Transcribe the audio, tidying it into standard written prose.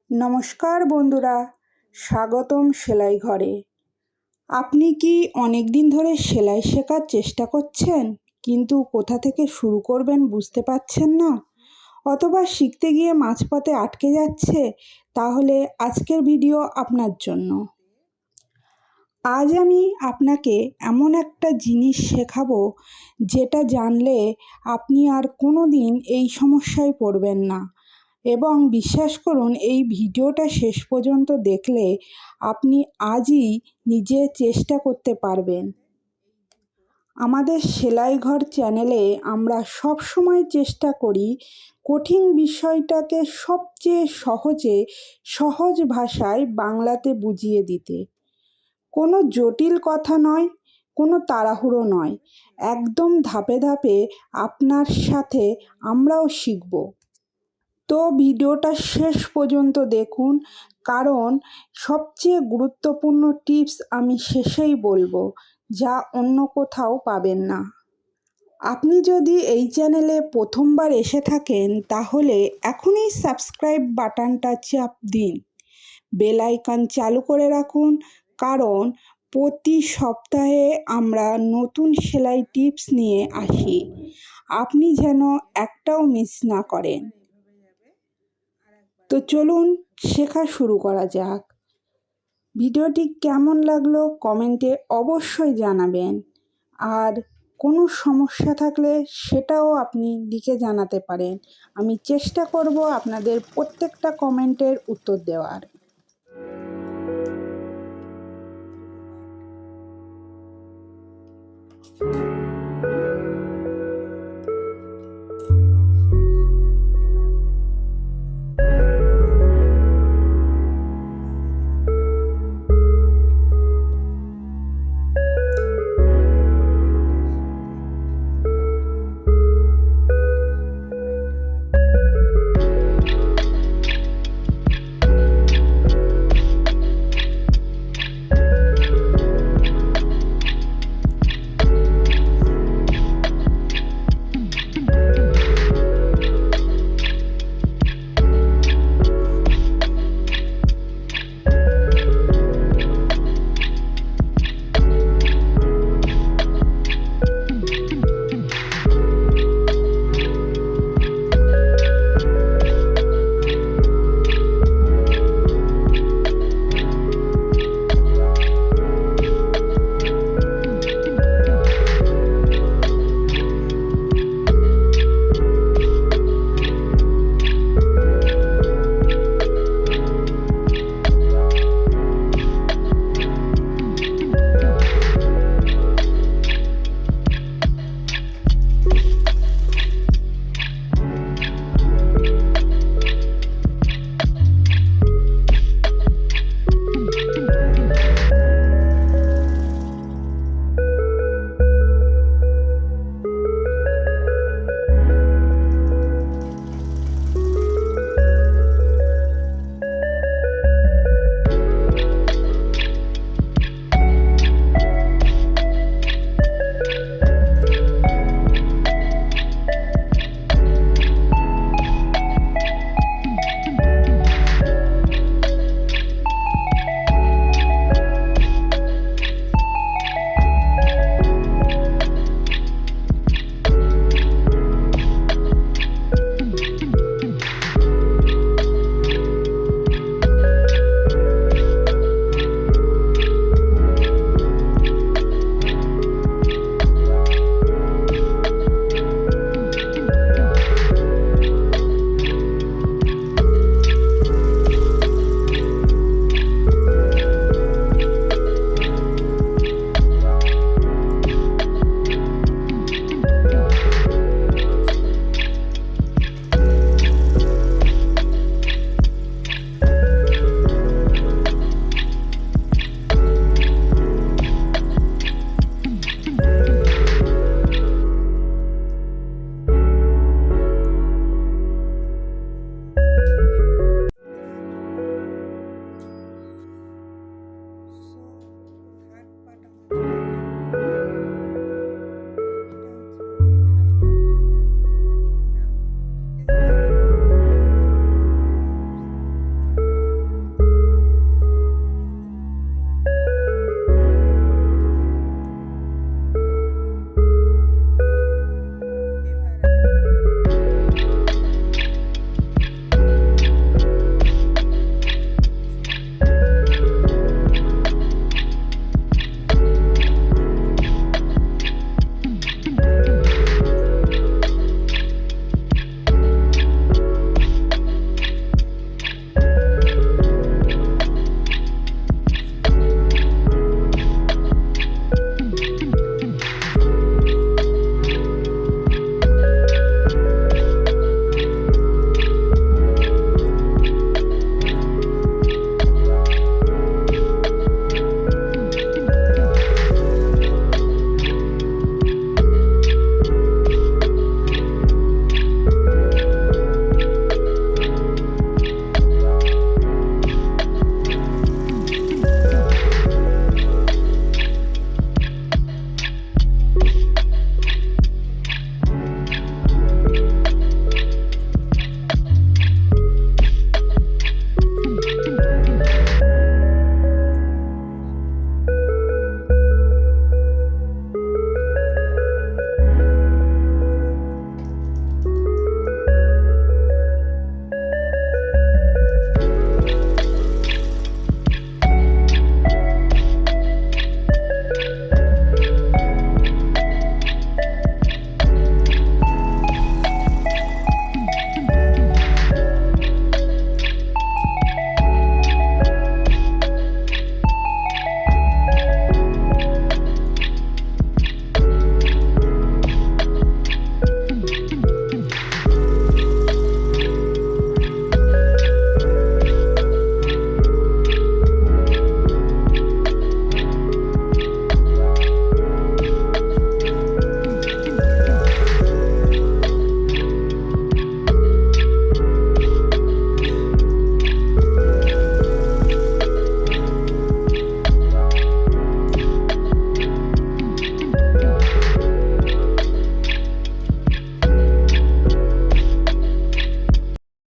নমস্কার বন্ধুরা, স্বাগতম সেলাই ঘরে। আপনি কি অনেক দিন ধরে সেলাই শেখার চেষ্টা করছেন, কিন্তু কোথা থেকে শুরু করবেন বুঝতে পারছেন না, অথবা শিখতে গিয়ে মাঝপথে আটকে যাচ্ছে? তাহলে আজকের ভিডিও আপনার জন্য। আজ আমি আপনাকে এমন একটা জিনিস শেখাবো যেটা জানলে আপনি আর কোনো দিন এই সমস্যায় পড়বেন না। এবং বিশ্বাস করুন, এই ভিডিওটা শেষ পর্যন্ত দেখলে আপনি আজই নিজে চেষ্টা করতে পারবেন। আমাদের সেলাই ঘর চ্যানেলে আমরা সব সময় চেষ্টা করি কঠিন বিষয়টাকে সবচেয়ে সহজ ভাষায় বাংলাতে বুঝিয়ে দিতে। কোনো জটিল কথা নয়, কোনো তাড়াহুড়ো নয়, একদম ধাপে ধাপে আপনার সাথে আমরাও শিখব। তো ভিডিওটা শেষ পর্যন্ত দেখুন, কারণ সবচেয়ে গুরুত্বপূর্ণ টিপস আমি শেষেই বলবো, যা অন্য কোথাও পাবেন না। আপনি যদি এই চ্যানেলে প্রথমবার এসে থাকেন, তাহলে এখনই সাবস্ক্রাইব বাটনটা চাপ দিন, বেল আইকন চালু করে রাখুন, কারণ প্রতি সপ্তাহে আমরা নতুন সেলাই টিপস নিয়ে আসি। আপনি যেন একটাও মিস না করেন। তো চলুন শেখা শুরু করা যাক। ভিডিওটি কেমন লাগলো কমেন্টে অবশ্যই জানাবেন, আর কোনো সমস্যা থাকলে সেটাও আপনি লিখে জানাতে পারেন। আমি চেষ্টা করব আপনাদের প্রত্যেকটা কমেন্টের উত্তর দেওয়ার।